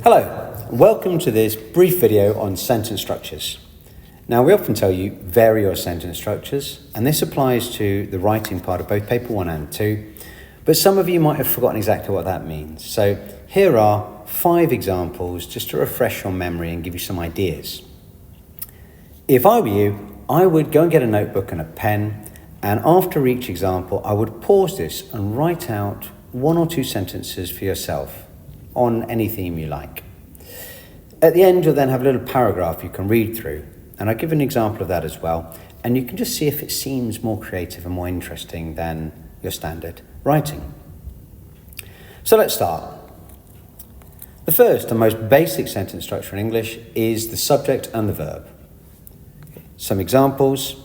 Hello, welcome to this brief video on sentence structures. Now, we often tell you vary your sentence structures, and this applies to the writing part of both paper 1 and 2, but some of you might have forgotten exactly what that means. So here are 5 examples just to refresh your memory and give you some ideas. If I were you, I would go and get a notebook and a pen, and after each example, I would pause this and write out 1 or 2 sentences for yourself on any theme you like. At the end, you'll then have a little paragraph you can read through, and I'll give an example of that as well, and you can just see if it seems more creative and more interesting than your standard writing. So let's start. The first and most basic sentence structure in English is the subject and the verb. Some examples: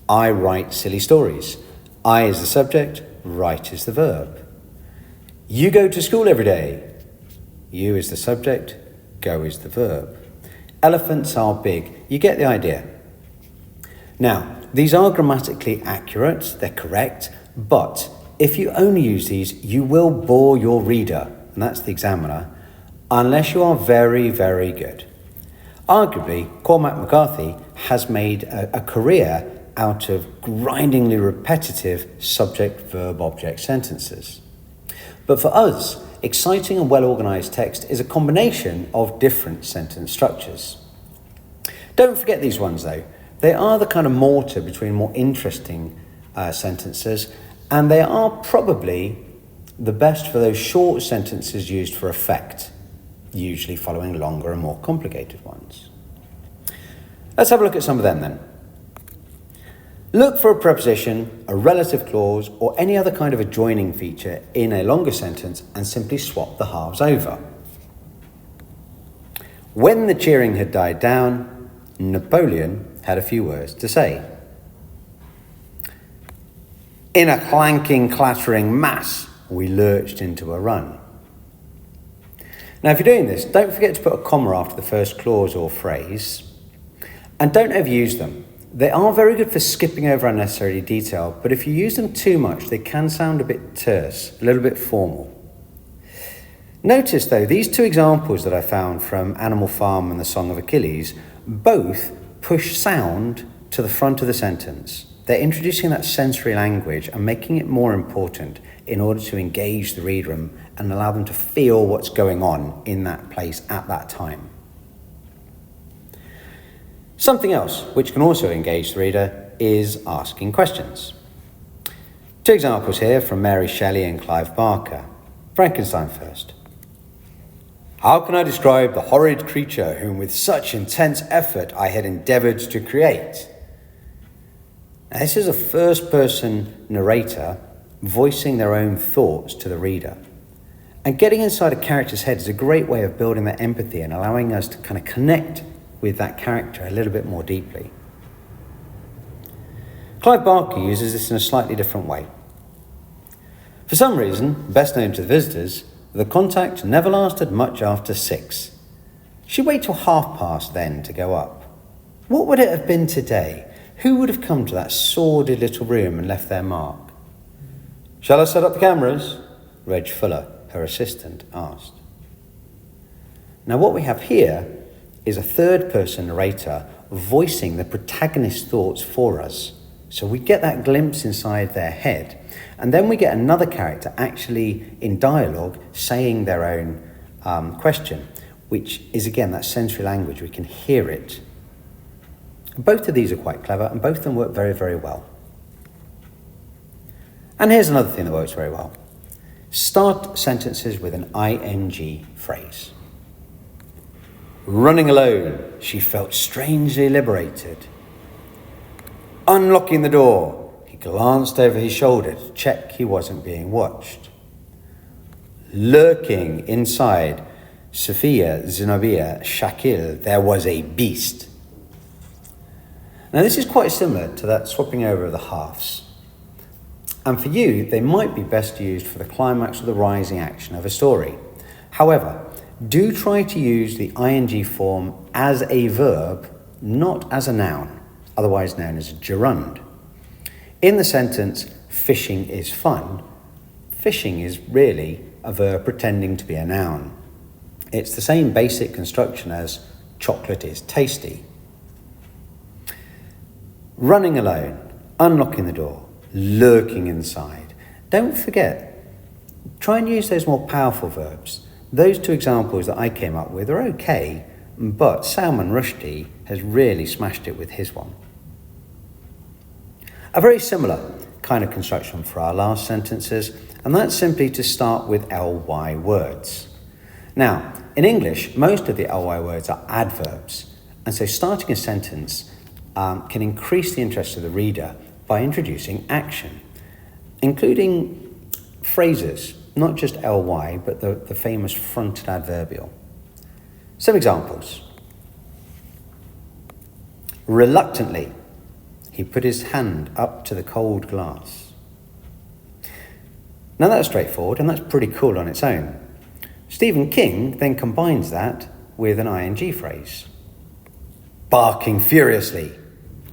I write silly stories. I is the subject, write is the verb. You go to school every day. You is the subject, go is the verb. Elephants are big. You get the idea. Now, these are grammatically accurate, they're correct, but if you only use these, you will bore your reader, and that's the examiner, unless you are very, very good. Arguably, Cormac McCarthy has made a career out of grindingly repetitive subject-verb-object sentences. But for us, exciting and well-organised text is a combination of different sentence structures. Don't forget these ones though. They are the kind of mortar between more interesting sentences, and they are probably the best for those short sentences used for effect, usually following longer and more complicated ones. Let's have a look at some of them then. Look for a preposition, a relative clause, or any other kind of adjoining feature in a longer sentence and simply swap the halves over. When the cheering had died down, Napoleon had a few words to say. In a clanking, clattering mass, we lurched into a run. Now, if you're doing this, don't forget to put a comma after the first clause or phrase, and don't overuse them. They are very good for skipping over unnecessary detail, but if you use them too much, they can sound a bit terse, a little bit formal. Notice, though, these 2 examples that I found from Animal Farm and the Song of Achilles both push sound to the front of the sentence. They're introducing that sensory language and making it more important in order to engage the reader and allow them to feel what's going on in that place at that time. Something else which can also engage the reader is asking questions. 2 examples here from Mary Shelley and Clive Barker. Frankenstein first. How can I describe the horrid creature whom with such intense effort I had endeavoured to create? Now, this is a first-person narrator voicing their own thoughts to the reader. And getting inside a character's head is a great way of building that empathy and allowing us to kind of connect with that character a little bit more deeply. Clive Barker uses this in a slightly different way. For some reason, best known to the visitors, the contact never lasted much after 6. She'd wait till past then to go up. What would it have been today? Who would have come to that sordid little room and left their mark? Shall I set up the cameras? Reg Fuller, her assistant, asked. Now, what we have here is a third-person narrator voicing the protagonist's thoughts for us. So we get that glimpse inside their head, and then we get another character actually in dialogue saying their own question, which is again that sensory language. We can hear it. Both of these are quite clever, and both of them work very, very well. And here's another thing that works very well. Start sentences with an ing phrase. Running alone, she felt strangely liberated. Unlocking the door, he glanced over his shoulder to check he wasn't being watched. Lurking inside Sophia, Zenobia, Shakil, there was a beast. Now, this is quite similar to that swapping over of the halves. And for you, they might be best used for the climax or the rising action of a story. However, do try to use the ing form as a verb, not as a noun, otherwise known as a gerund. In the sentence, fishing is fun, fishing is really a verb pretending to be a noun. It's the same basic construction as chocolate is tasty. Running alone, unlocking the door, lurking inside. Don't forget, try and use those more powerful verbs. Those two examples that I came up with are okay, but Salman Rushdie has really smashed it with his one. A very similar kind of construction for our last sentences, and that's simply to start with ly words. Now, in English, most of the ly words are adverbs, and so starting a sentence can increase the interest of the reader by introducing action, including phrases, not just ly, but the famous fronted adverbial. Some examples. Reluctantly, he put his hand up to the cold glass. Now that's straightforward, and that's pretty cool on its own. Stephen King then combines that with an ing phrase. Barking furiously,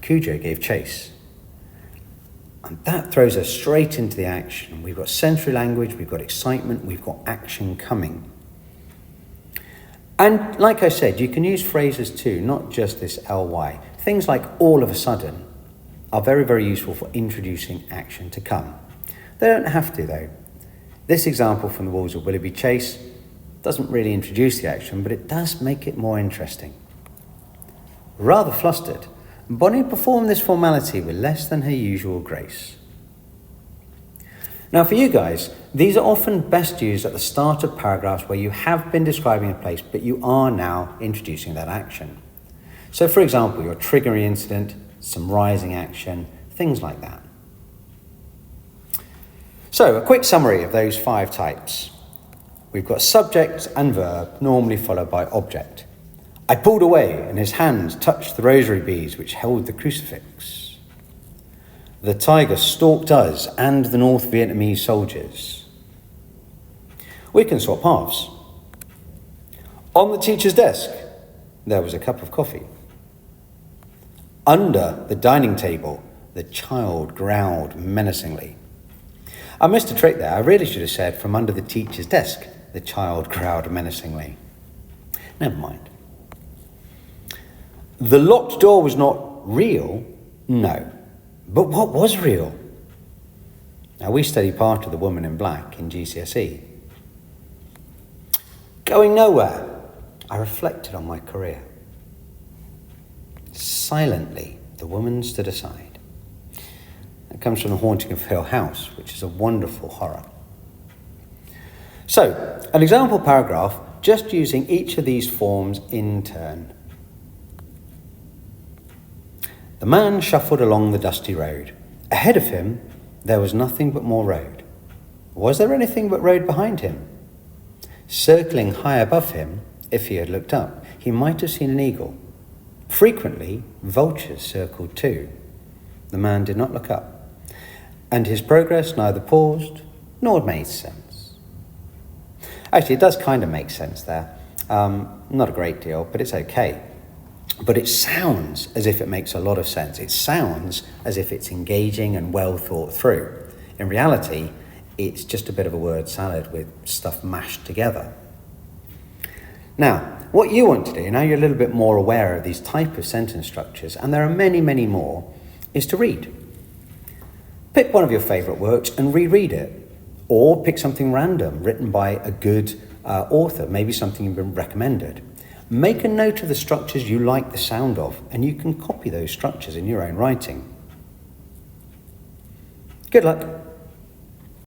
Cujo gave chase. And that throws us straight into the action. We've got sensory language, we've got excitement, we've got action coming. And like I said, you can use phrases too, not just this ly. Things like all of a sudden are very, very useful for introducing action to come. They don't have to though. This example from the Wolves of Willoughby Chase doesn't really introduce the action, but it does make it more interesting. Rather flustered, Bonnie performed this formality with less than her usual grace. Now for you guys, these are often best used at the start of paragraphs where you have been describing a place, but you are now introducing that action. So for example, your triggering incident, some rising action, things like that. So a quick summary of those 5 types. We've got subject and verb, normally followed by object. I pulled away and his hands touched the rosary beads which held the crucifix. The tiger stalked us and the North Vietnamese soldiers. We can swap halves. On the teacher's desk, there was a cup of coffee. Under the dining table, the child growled menacingly. I missed a trick there. I really should have said from under the teacher's desk, the child growled menacingly. Never mind. The locked door was not real, no. But what was real? Now we study part of The Woman in Black in GCSE. Going nowhere, I reflected on my career. Silently, the woman stood aside. It comes from The Haunting of Hill House, which is a wonderful horror. So, an example paragraph just using each of these forms in turn. The man shuffled along the dusty road. Ahead of him, there was nothing but more road. Was there anything but road behind him? Circling high above him, if he had looked up, he might have seen an eagle. Frequently, vultures circled too. The man did not look up, and his progress neither paused nor made sense. Actually, it does kind of make sense there. Not a great deal, but it's okay. But it sounds as if it makes a lot of sense. It sounds as if it's engaging and well thought through. In reality, it's just a bit of a word salad with stuff mashed together. Now, what you want to do, now you're a little bit more aware of these type of sentence structures, and there are many, many more, is to read. Pick one of your favourite works and reread it. Or pick something random written by a good author, maybe something you've been recommended. Make a note of the structures you like the sound of, and you can copy those structures in your own writing. Good luck.